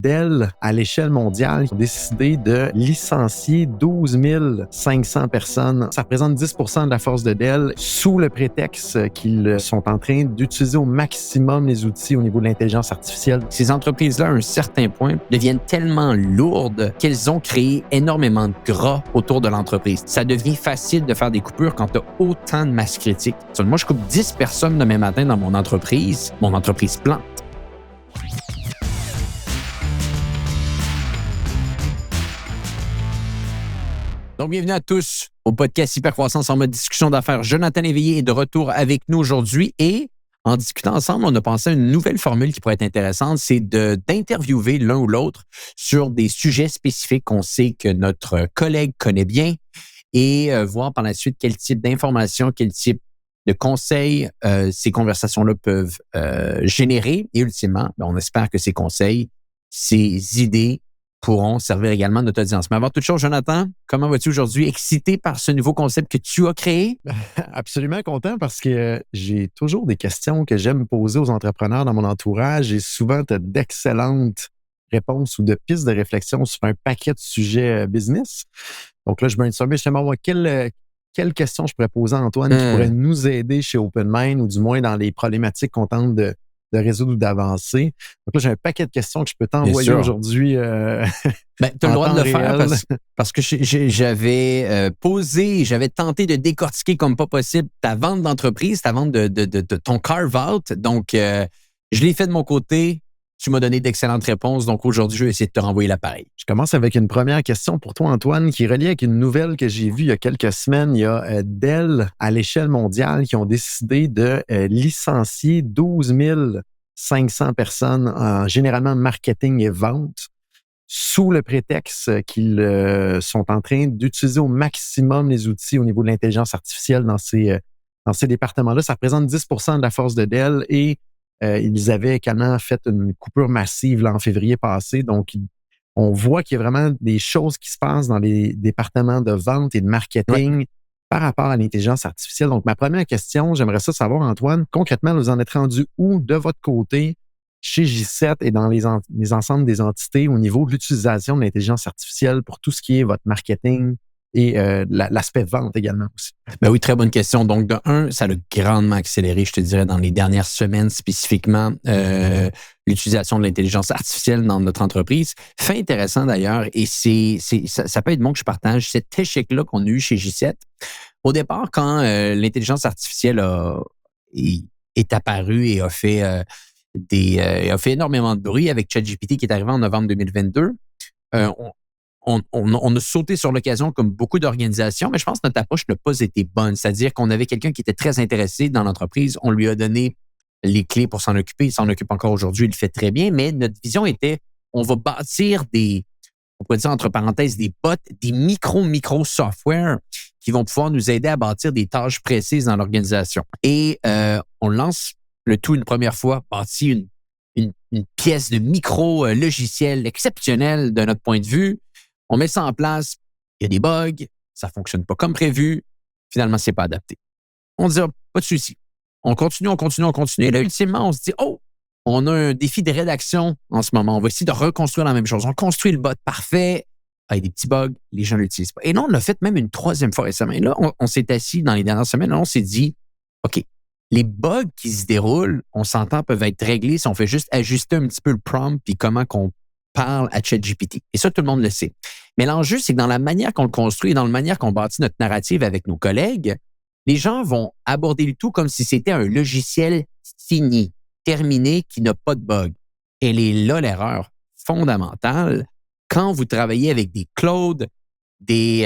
Dell, à l'échelle mondiale, ont décidé de licencier 12 500 personnes. Ça représente 10 de la force de Dell sous le prétexte qu'ils sont en train d'utiliser au maximum les outils au niveau de l'intelligence artificielle. Ces entreprises-là, à un certain point, deviennent tellement lourdes qu'elles ont créé énormément de gras autour de l'entreprise. Ça devient facile de faire des coupures quand tu as autant de masse critique. Moi, je coupe 10 personnes demain matin dans mon entreprise plante. Donc, bienvenue à tous au podcast Hypercroissance en mode discussion d'affaires. Jonathan Léveillé est de retour avec nous aujourd'hui et en discutant ensemble, on a pensé à une nouvelle formule qui pourrait être intéressante, c'est d'interviewer l'un ou l'autre sur des sujets spécifiques qu'on sait que notre collègue connaît bien et voir par la suite quel type d'informations, quel type de conseils ces conversations-là peuvent générer. Et ultimement, on espère que ces conseils, ces idées pourront servir également notre audience. Mais avant toute chose, Jonathan, comment vas-tu aujourd'hui? Excité par ce nouveau concept que tu as créé? Absolument content parce que j'ai toujours des questions que j'aime poser aux entrepreneurs dans mon entourage et souvent tu as d'excellentes réponses ou de pistes de réflexion sur un paquet de sujets business. Donc là, je brainstormais justement quelle question je pourrais poser à Antoine qui pourrait nous aider chez OpenMind ou du moins dans les problématiques qu'on tente de résoudre ou d'avancer. Donc là, j'ai un paquet de questions que je peux t'envoyer aujourd'hui. Tu as le droit de le faire parce que j'avais posé, j'avais tenté de décortiquer comme pas possible ta vente d'entreprise, ta vente de ton carve-out. Donc, je l'ai fait de mon côté. Tu m'as donné d'excellentes réponses. Donc, aujourd'hui, je vais essayer de te renvoyer l'appareil. Je commence avec une première question pour toi, Antoine, qui est reliée avec une nouvelle que j'ai vue il y a quelques semaines. Il y a Dell, à l'échelle mondiale, qui ont décidé de licencier 12 500 personnes en généralement marketing et vente sous le prétexte qu'ils sont en train d'utiliser au maximum les outils au niveau de l'intelligence artificielle dans ces départements-là. Ça représente 10 de la force de Dell et ils avaient également fait une coupure massive là, en février passé. Donc, on voit qu'il y a vraiment des choses qui se passent dans les départements de vente et de marketing par rapport à l'intelligence artificielle. Donc, ma première question, j'aimerais ça savoir, Antoine, concrètement, vous en êtes rendu où de votre côté chez J7 et dans les ensembles des entités au niveau de l'utilisation de l'intelligence artificielle pour tout ce qui est votre marketing et l'aspect vente également aussi? Ben oui, très bonne question. Donc, de un, ça a grandement accéléré, je te dirais, dans les dernières semaines, spécifiquement l'utilisation de l'intelligence artificielle dans notre entreprise. Fait intéressant d'ailleurs, et ça peut être bon que je partage cet échec-là qu'on a eu chez J7. Au départ, quand l'intelligence artificielle est apparue et a fait énormément de bruit avec ChatGPT qui est arrivé en novembre 2022, on a sauté sur l'occasion comme beaucoup d'organisations, mais je pense que notre approche n'a pas été bonne. C'est-à-dire qu'on avait quelqu'un qui était très intéressé dans l'entreprise, on lui a donné les clés pour s'en occuper, il s'en occupe encore aujourd'hui, il le fait très bien, mais notre vision était, on va bâtir on pourrait dire entre parenthèses, des bots, des micro software qui vont pouvoir nous aider à bâtir des tâches précises dans l'organisation. Et on lance le tout une première fois, bâti une pièce de micro-logiciel exceptionnel de notre point de vue. On met ça en place, il y a des bugs, ça ne fonctionne pas comme prévu, finalement, ce n'est pas adapté. On dit, pas de souci. On continue. Et là, ultimement, on se dit, on a un défi de rédaction en ce moment. On va essayer de reconstruire la même chose. On construit le bot parfait, avec des petits bugs, les gens ne l'utilisent pas. Et là, on l'a fait même une troisième fois récemment. Et là, on s'est assis dans les dernières semaines, on s'est dit, OK, les bugs qui se déroulent, on s'entend, peuvent être réglés si on fait juste ajuster un petit peu le prompt puis comment qu'on parle à ChatGPT. Et ça, tout le monde le sait. Mais l'enjeu, c'est que dans la manière qu'on le construit, dans la manière qu'on bâtit notre narrative avec nos collègues, les gens vont aborder le tout comme si c'était un logiciel fini, terminé, qui n'a pas de bug. Elle est là l'erreur fondamentale. Quand vous travaillez avec des Claude, des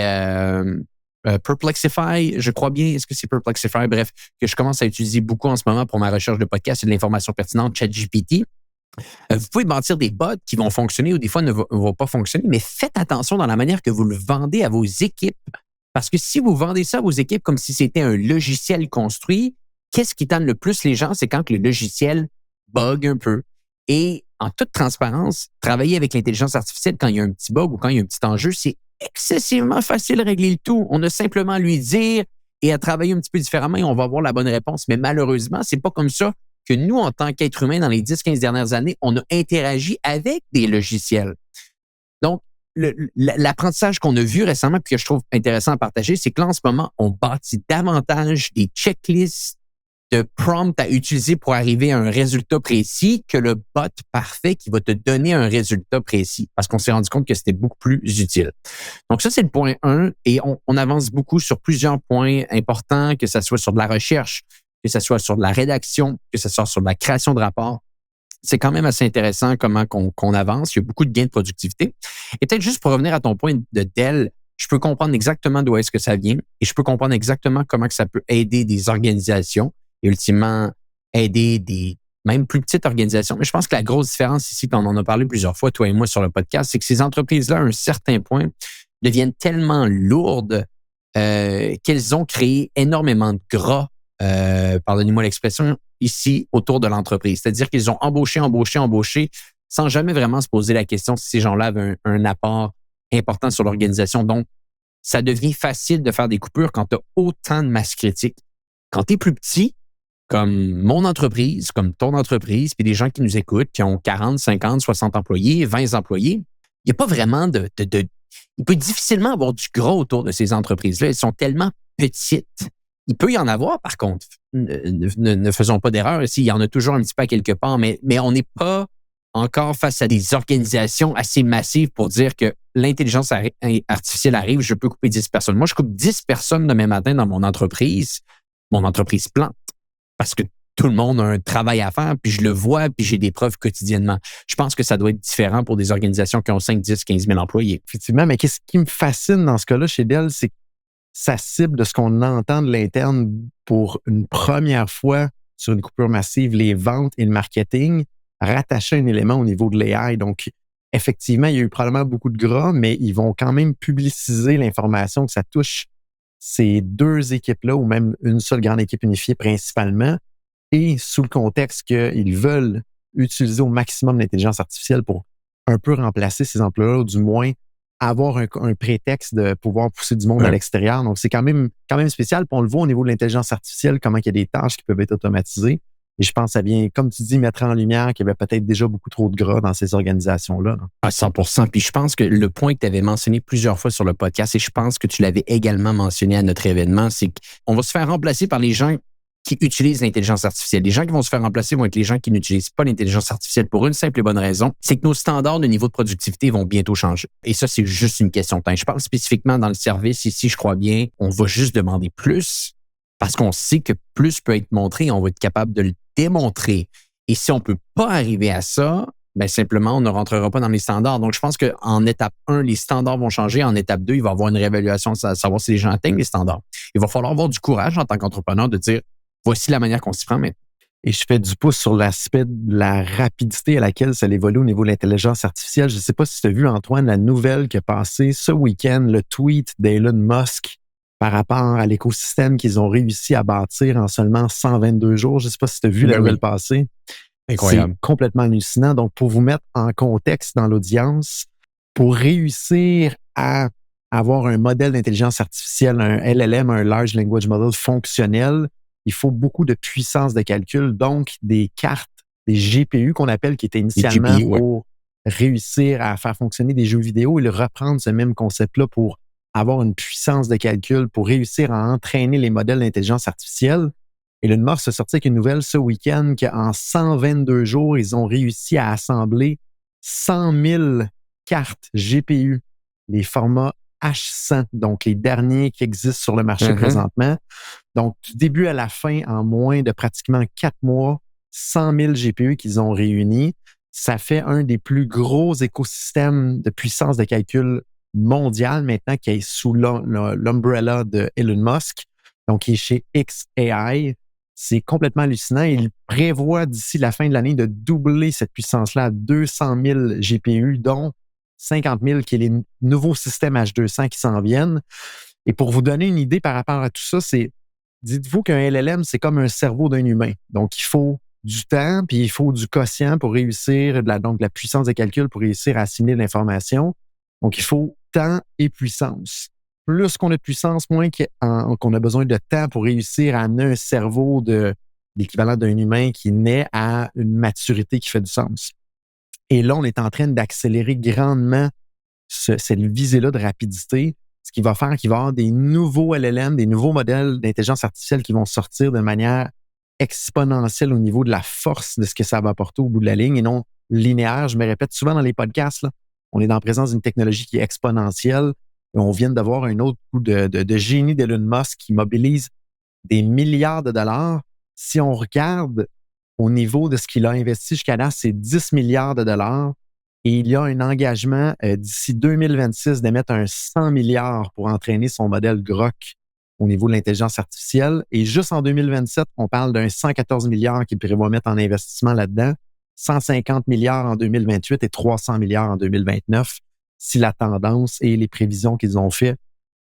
Perplexify, je crois bien, est-ce que c'est Perplexify? Bref, que je commence à utiliser beaucoup en ce moment pour ma recherche de podcast et de l'information pertinente, ChatGPT. Vous pouvez bâtir des bots qui vont fonctionner ou des fois ne vont pas fonctionner, mais faites attention dans la manière que vous le vendez à vos équipes. Parce que si vous vendez ça à vos équipes comme si c'était un logiciel construit, qu'est-ce qui tente le plus les gens? C'est quand le logiciel bug un peu. Et en toute transparence, travailler avec l'intelligence artificielle quand il y a un petit bug ou quand il y a un petit enjeu, c'est excessivement facile de régler le tout. On a simplement à lui dire et à travailler un petit peu différemment et on va avoir la bonne réponse. Mais malheureusement, c'est pas comme ça que nous, en tant qu'êtres humains, dans les 10-15 dernières années, on a interagi avec des logiciels. Donc, l'apprentissage qu'on a vu récemment, puis que je trouve intéressant à partager, c'est que là, en ce moment, on bâtit davantage des checklists de prompts à utiliser pour arriver à un résultat précis que le bot parfait qui va te donner un résultat précis, parce qu'on s'est rendu compte que c'était beaucoup plus utile. Donc ça, c'est le point 1, et on avance beaucoup sur plusieurs points importants, que ce soit sur de la recherche, que ce soit sur de la rédaction, que ce soit sur de la création de rapports. C'est quand même assez intéressant comment qu'on avance. Il y a beaucoup de gains de productivité. Et peut-être juste pour revenir à ton point de Dell, je peux comprendre exactement d'où est-ce que ça vient et je peux comprendre exactement comment que ça peut aider des organisations et ultimement aider des même plus petites organisations. Mais je pense que la grosse différence ici, quand on en a parlé plusieurs fois, toi et moi, sur le podcast, c'est que ces entreprises-là, à un certain point, deviennent tellement lourdes qu'elles ont créé énormément de gras, pardonnez-moi l'expression, ici autour de l'entreprise. C'est-à-dire qu'ils ont embauché sans jamais vraiment se poser la question si ces gens-là avaient un apport important sur l'organisation. Donc, ça devient facile de faire des coupures quand tu as autant de masse critique. Quand tu es plus petit, comme mon entreprise, comme ton entreprise, puis des gens qui nous écoutent, qui ont 40, 50, 60 employés, 20 employés, il n'y a pas vraiment il peut difficilement avoir du gros autour de ces entreprises-là. Elles sont tellement petites. Il peut y en avoir, par contre. Ne faisons pas d'erreur ici. Il y en a toujours un petit peu à quelque part, mais on n'est pas encore face à des organisations assez massives pour dire que l'intelligence artificielle arrive, je peux couper 10 personnes. Moi, je coupe 10 personnes demain matin dans mon entreprise plante parce que tout le monde a un travail à faire, puis je le vois, puis j'ai des preuves quotidiennement. Je pense que ça doit être différent pour des organisations qui ont 5, 10, 15 000 employés. Effectivement, mais qu'est-ce qui me fascine dans ce cas-là chez Dell, c'est que ça cible de ce qu'on entend de l'interne pour une première fois sur une coupure massive, les ventes et le marketing, rattacher un élément au niveau de l'AI. Donc, effectivement, il y a eu probablement beaucoup de gras, mais ils vont quand même publiciser l'information que ça touche ces deux équipes-là, ou même une seule grande équipe unifiée principalement, et sous le contexte qu'ils veulent utiliser au maximum l'intelligence artificielle pour un peu remplacer ces emplois-là, ou du moins avoir un prétexte de pouvoir pousser du monde à l'extérieur. Donc, c'est quand même spécial. Puis on le voit au niveau de l'intelligence artificielle, comment il y a des tâches qui peuvent être automatisées. Et je pense que ça vient, comme tu dis, mettre en lumière qu'il y avait peut-être déjà beaucoup trop de gras dans ces organisations-là. À 100%. Puis je pense que le point que tu avais mentionné plusieurs fois sur le podcast, et je pense que tu l'avais également mentionné à notre événement, c'est qu'on va se faire remplacer par les gens qui utilisent l'intelligence artificielle. Les gens qui vont se faire remplacer vont être les gens qui n'utilisent pas l'intelligence artificielle pour une simple et bonne raison, c'est que nos standards de niveau de productivité vont bientôt changer. Et ça, c'est juste une question de temps. Je parle spécifiquement dans le service. Ici, je crois bien, on va juste demander plus parce qu'on sait que plus peut être montré, on va être capable de le démontrer. Et si on ne peut pas arriver à ça, ben simplement, on ne rentrera pas dans les standards. Donc, je pense qu'en étape 1, les standards vont changer. En étape 2, il va y avoir une réévaluation de savoir si les gens atteignent les standards. Il va falloir avoir du courage en tant qu'entrepreneur de dire voici la manière qu'on s'y prend maintenant. Et je fais du pouce sur l'aspect de la rapidité à laquelle ça évolue au niveau de l'intelligence artificielle. Je ne sais pas si tu as vu, Antoine, la nouvelle qui a passé ce week-end, le tweet d'Elon Musk par rapport à l'écosystème qu'ils ont réussi à bâtir en seulement 122 jours. Je ne sais pas si tu as vu la nouvelle passer. Incroyable. C'est complètement hallucinant. Donc, pour vous mettre en contexte dans l'audience, pour réussir à avoir un modèle d'intelligence artificielle, un LLM, un Large Language Model fonctionnel, il faut beaucoup de puissance de calcul, donc des cartes, des GPU qu'on appelle, qui étaient initialement pour réussir à faire fonctionner des jeux vidéo, et reprendre ce même concept-là pour avoir une puissance de calcul, pour réussir à entraîner les modèles d'intelligence artificielle. Et Elon Musk a sorti avec une nouvelle ce week-end qu'en 122 jours, ils ont réussi à assembler 100 000 cartes GPU, les formats H100, donc les derniers qui existent sur le marché présentement. Donc, du début à la fin, en moins de pratiquement 4 mois, 100 000 GPU qu'ils ont réunis. Ça fait un des plus gros écosystèmes de puissance de calcul mondial maintenant, qui est sous l'umbrella de Elon Musk, donc qui est chez xAI. C'est complètement hallucinant. Il prévoit d'ici la fin de l'année de doubler cette puissance-là à 200 000 GPU, dont 50 000 qui est les nouveaux systèmes H200 qui s'en viennent. Et pour vous donner une idée par rapport à tout ça, dites-vous qu'un LLM, c'est comme un cerveau d'un humain. Donc, il faut du temps, puis il faut du quotient pour réussir, donc de la puissance de calcul pour réussir à assimiler l'information. Donc, il faut temps et puissance. Plus qu'on a de puissance, moins qu'on a besoin de temps pour réussir à amener un cerveau de l'équivalent d'un humain qui naît à une maturité qui fait du sens. Et là, on est en train d'accélérer grandement cette visée-là de rapidité, ce qui va faire qu'il va y avoir des nouveaux LLM, des nouveaux modèles d'intelligence artificielle qui vont sortir de manière exponentielle au niveau de la force de ce que ça va apporter au bout de la ligne et non linéaire. Je me répète souvent dans les podcasts, là, on est en présence d'une technologie qui est exponentielle. Et on vient d'avoir un autre coup de génie d'Elon Musk qui mobilise des milliards de dollars. Si on regarde au niveau de ce qu'il a investi jusqu'à là, c'est 10 milliards de dollars. Et il y a un engagement d'ici 2026 d'émettre un 100 milliards pour entraîner son modèle Grok au niveau de l'intelligence artificielle. Et juste en 2027, on parle d'un 114 milliards qu'il prévoit mettre en investissement là-dedans, 150 milliards en 2028 et 300 milliards en 2029 si la tendance et les prévisions qu'ils ont fait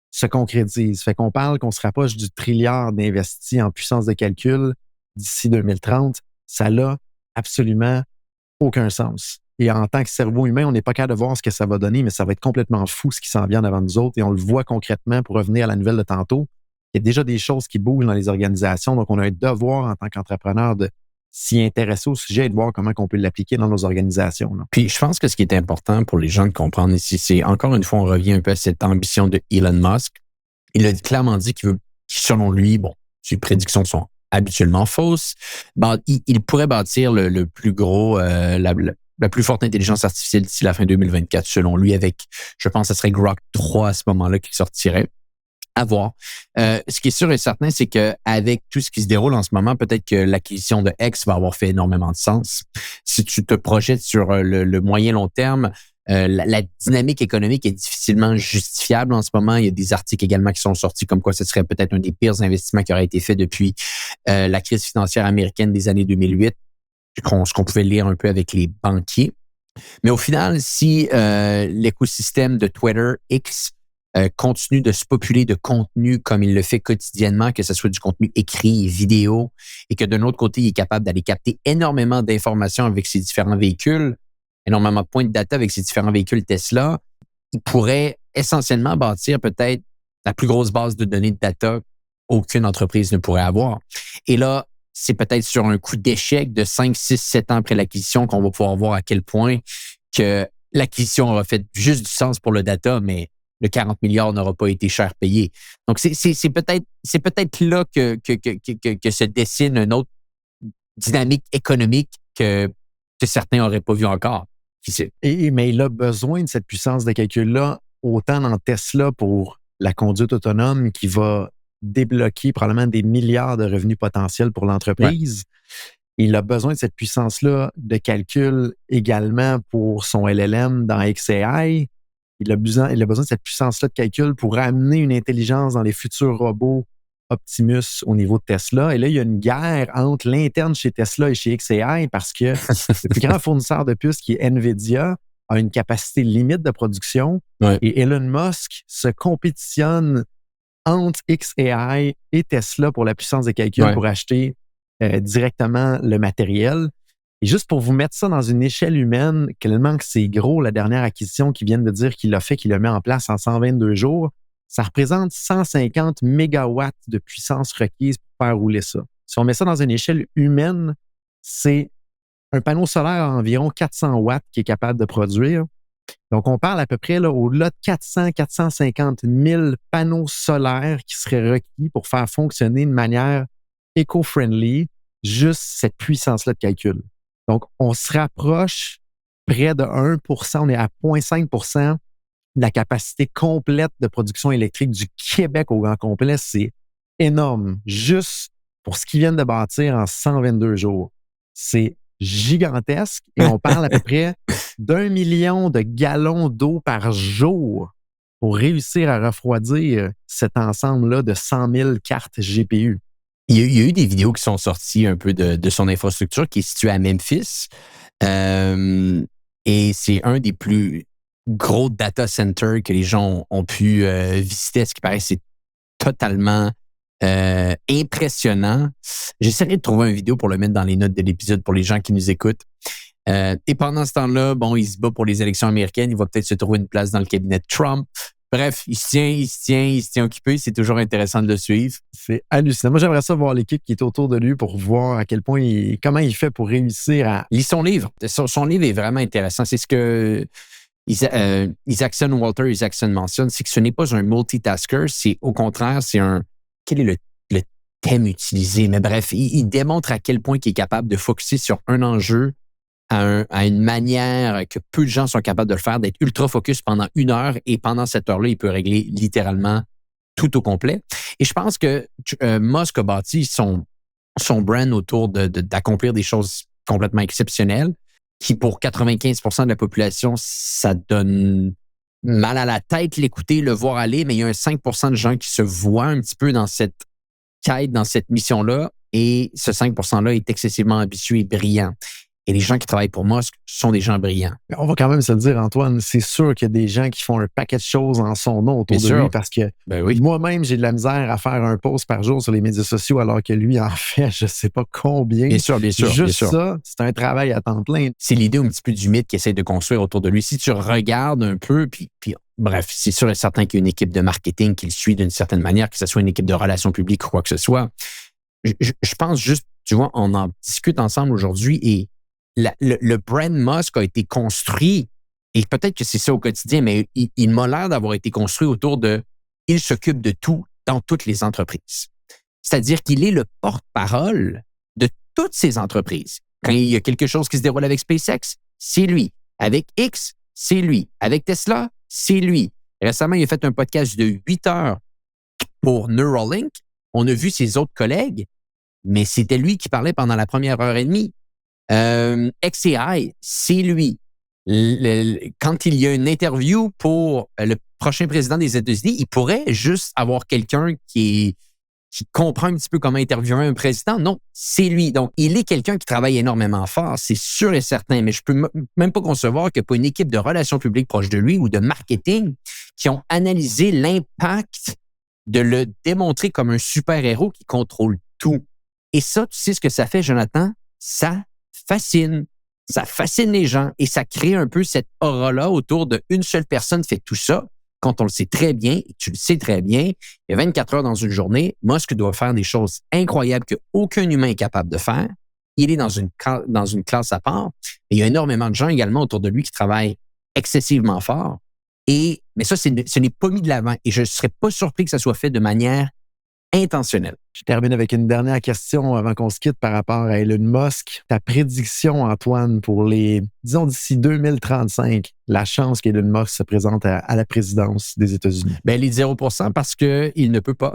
se concrétisent. Fait qu'on parle qu'on se rapproche du trilliard d'investis en puissance de calcul d'ici 2030. Ça n'a absolument aucun sens. Et en tant que cerveau humain, on n'est pas capable de voir ce que ça va donner, mais ça va être complètement fou ce qui s'en vient devant nous autres. Et on le voit concrètement pour revenir à la nouvelle de tantôt. Il y a déjà des choses qui bougent dans les organisations. Donc, on a un devoir en tant qu'entrepreneur de s'y intéresser au sujet et de voir comment on peut l'appliquer dans nos organisations. Là. Puis, je pense que ce qui est important pour les gens de comprendre ici, c'est encore une fois, on revient un peu à cette ambition de Elon Musk. Il a clairement dit qu'il veut, selon lui, bon, ses prédictions sont habituellement fausses, il pourrait bâtir le plus gros, la plus forte intelligence artificielle d'ici la fin 2024, selon lui, avec, je pense, ce serait Grok 3 à ce moment-là qui sortirait. À voir. Ce qui est sûr et certain, c'est qu'avec tout ce qui se déroule en ce moment, peut-être que l'acquisition de X va avoir fait énormément de sens. Si tu te projettes sur le moyen long terme, la dynamique économique est difficilement justifiable en ce moment. Il y a des articles également qui sont sortis comme quoi ce serait peut-être un des pires investissements qui aurait été fait depuis la crise financière américaine des années 2008, ce qu'on pouvait lire un peu avec les banquiers. Mais au final, si l'écosystème de Twitter X continue de se populer de contenu comme il le fait quotidiennement, que ce soit du contenu écrit, vidéo, et que d'un autre côté, il est capable d'aller capter énormément d'informations avec ses différents véhicules, énormément de points de data avec ses différents véhicules Tesla, il pourrait essentiellement bâtir peut-être la plus grosse base de données de data qu'aucune entreprise ne pourrait avoir. Et là, c'est peut-être sur un coup d'échec de 5, 6, 7 ans après l'acquisition qu'on va pouvoir voir à quel point que l'acquisition aura fait juste du sens pour le data, mais le 40 milliards n'aura pas été cher payé. Donc, c'est peut-être là que se dessine une autre dynamique économique que certains n'auraient pas vu encore. Qui sait? Mais il a besoin de cette puissance de calcul-là, autant dans Tesla pour la conduite autonome qui va débloquer probablement des milliards de revenus potentiels pour l'entreprise. Ouais. Il a besoin de cette puissance-là de calcul également pour son LLM dans XAI. Il a besoin de cette puissance-là de calcul pour amener une intelligence dans les futurs robots Optimus au niveau de Tesla. Et là, il y a une guerre entre l'interne chez Tesla et chez XAI parce que le plus grand fournisseur de puces, qui est NVIDIA, a une capacité limite de production. Ouais. Et Elon Musk se compétitionne entre XAI et Tesla pour la puissance de calcul pour acheter directement le matériel. Et juste pour vous mettre ça dans une échelle humaine, tellement que c'est gros, la dernière acquisition qu'ils viennent de dire qu'il l'a fait, qu'il l'a mis en place en 122 jours, ça représente 150 mégawatts de puissance requise pour faire rouler ça. Si on met ça dans une échelle humaine, c'est un panneau solaire à environ 400 watts qui est capable de produire. Donc, on parle à peu près là, au-delà de 400-450 000 panneaux solaires qui seraient requis pour faire fonctionner de manière éco-friendly juste cette puissance-là de calcul. Donc, on se rapproche près de 1%, on est à 0,5% de la capacité complète de production électrique du Québec au grand complet. C'est énorme, juste pour ce qu'ils viennent de bâtir en 122 jours. C'est gigantesque et on parle à peu près d'1 million de gallons d'eau par jour pour réussir à refroidir cet ensemble-là de 100 000 cartes GPU. Il y a eu des vidéos qui sont sorties un peu de son infrastructure qui est située à Memphis. Et c'est un des plus gros data centers que les gens ont pu visiter. Ce qui paraît, c'est totalement impressionnant. J'essaierai de trouver une vidéo pour le mettre dans les notes de l'épisode pour les gens qui nous écoutent. Et pendant ce temps-là, bon, il se bat pour les élections américaines. Il va peut-être se trouver une place dans le cabinet de Trump. Bref, il se tient occupé. C'est toujours intéressant de le suivre. C'est hallucinant. Moi, j'aimerais ça voir l'équipe qui est autour de lui pour voir à quel point comment il fait pour réussir à... Lis son livre. Son livre est vraiment intéressant. C'est ce que Walter Isaacson mentionne, c'est que ce n'est pas un multitasker, c'est au contraire, c'est un... Quel est le thème utilisé? Mais bref, il démontre à quel point il est capable de focusser sur un enjeu à une manière que peu de gens sont capables de le faire, d'être ultra focus pendant 1 heure et pendant cette heure-là, il peut régler littéralement tout au complet. Et je pense que Musk a bâti son brand autour d'accomplir des choses complètement exceptionnelles qui, pour 95% de la population, ça donne mal à la tête l'écouter, le voir aller, mais il y a un 5% de gens qui se voient un petit peu dans cette quête, dans cette mission-là, et ce 5%-là est excessivement ambitieux et brillant. Et les gens qui travaillent pour Musk sont des gens brillants. On va quand même se le dire, Antoine, c'est sûr qu'il y a des gens qui font un paquet de choses en son nom autour de lui parce que moi-même, j'ai de la misère à faire un post par jour sur les médias sociaux alors que lui en fait, je ne sais pas combien. Bien sûr. Juste ça, c'est un travail à temps plein. C'est l'idée un petit peu du mythe qu'il essaie de construire autour de lui. Si tu regardes un peu, puis bref, c'est sûr et certain qu'il y a une équipe de marketing qui le suit d'une certaine manière, que ce soit une équipe de relations publiques ou quoi que ce soit. Je pense juste, tu vois, on en discute ensemble aujourd'hui et le brand Musk a été construit, et peut-être que c'est ça au quotidien, mais il m'a l'air d'avoir été construit autour de « il s'occupe de tout dans toutes les entreprises ». C'est-à-dire qu'il est le porte-parole de toutes ces entreprises. Quand il y a quelque chose qui se déroule avec SpaceX, c'est lui. Avec X, c'est lui. Avec Tesla, c'est lui. Récemment, il a fait un podcast de 8 heures pour Neuralink. On a vu ses autres collègues, mais c'était lui qui parlait pendant la première heure et demie. XAI, c'est lui. Quand il y a une interview pour le prochain président des États-Unis, il pourrait juste avoir quelqu'un qui comprend un petit peu comment interviewer un président. Non, c'est lui. Donc, il est quelqu'un qui travaille énormément fort, c'est sûr et certain, mais je peux même pas concevoir qu'il n'y a pas une équipe de relations publiques proche de lui ou de marketing qui ont analysé l'impact de le démontrer comme un super-héros qui contrôle tout. Et ça, tu sais ce que ça fait, Jonathan? Ça fascine les gens et ça crée un peu cette aura-là autour d'une seule personne fait tout ça. Quand on le sait très bien, et tu le sais très bien, il y a 24 heures dans une journée, Musk doit faire des choses incroyables qu'aucun humain est capable de faire. Il est dans une classe à part. Et il y a énormément de gens également autour de lui qui travaillent excessivement fort. Mais ça, ce n'est pas mis de l'avant et je ne serais pas surpris que ça soit fait de manière intentionnelle. Je termine avec une dernière question avant qu'on se quitte par rapport à Elon Musk. Ta prédiction, Antoine, pour disons d'ici 2035, la chance qu'Elon Musk se présente à la présidence des États-Unis? Ben, les 0% parce qu'il ne peut pas.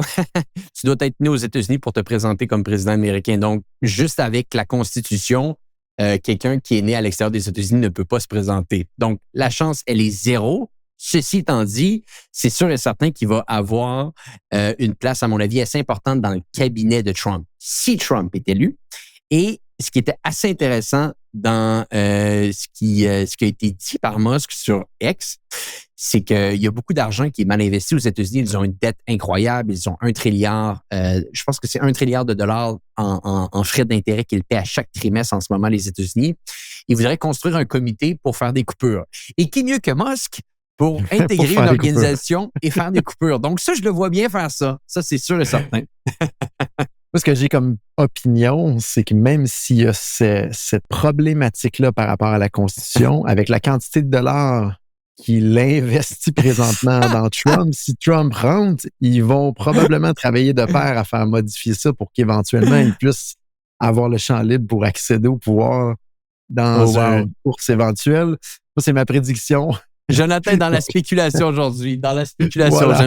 Tu dois être né aux États-Unis pour te présenter comme président américain. Donc, juste avec la Constitution, quelqu'un qui est né à l'extérieur des États-Unis ne peut pas se présenter. Donc, la chance, elle est 0. Ceci étant dit, c'est sûr et certain qu'il va avoir une place, à mon avis, assez importante dans le cabinet de Trump, si Trump est élu. Et ce qui était assez intéressant dans ce qui a été dit par Musk sur X, c'est qu'il y a beaucoup d'argent qui est mal investi aux États-Unis. Ils ont une dette incroyable. Ils ont 1 trilliard, je pense que c'est 1 trilliard de dollars en frais d'intérêt qu'ils paient à chaque trimestre en ce moment, les États-Unis. Ils voudraient construire un comité pour faire des coupures. Et qui mieux que Musk pour intégrer une organisation et faire des coupures. Donc ça, je le vois bien faire ça. Ça, c'est sûr et certain. Moi, ce que j'ai comme opinion, c'est que même s'il y a cette problématique-là par rapport à la Constitution, avec la quantité de dollars qu'il investit présentement dans Trump, si Trump rentre, ils vont probablement travailler de pair à faire modifier ça pour qu'éventuellement, il puisse avoir le champ libre pour accéder au pouvoir dans une course éventuelle. Moi, c'est ma prédiction. Jonathan est dans la spéculation aujourd'hui. Dans la spéculation, voilà.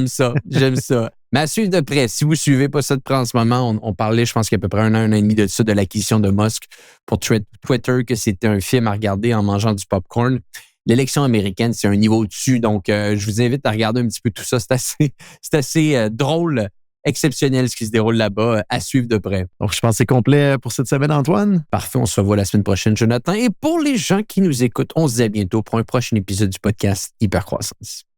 J'aime ça. Mais à suivre de près, si vous ne suivez pas ça de près en ce moment, on parlait, je pense qu'il y a à peu près un an et demi de ça, de l'acquisition de Musk pour Twitter, que c'était un film à regarder en mangeant du popcorn. L'élection américaine, c'est un niveau au-dessus. Donc, je vous invite à regarder un petit peu tout ça. C'est assez drôle, exceptionnel ce qui se déroule là-bas, à suivre de près. Donc, je pense que c'est complet pour cette semaine, Antoine. Parfait, on se revoit la semaine prochaine, Jonathan. Et pour les gens qui nous écoutent, on se dit à bientôt pour un prochain épisode du podcast Hypercroissance.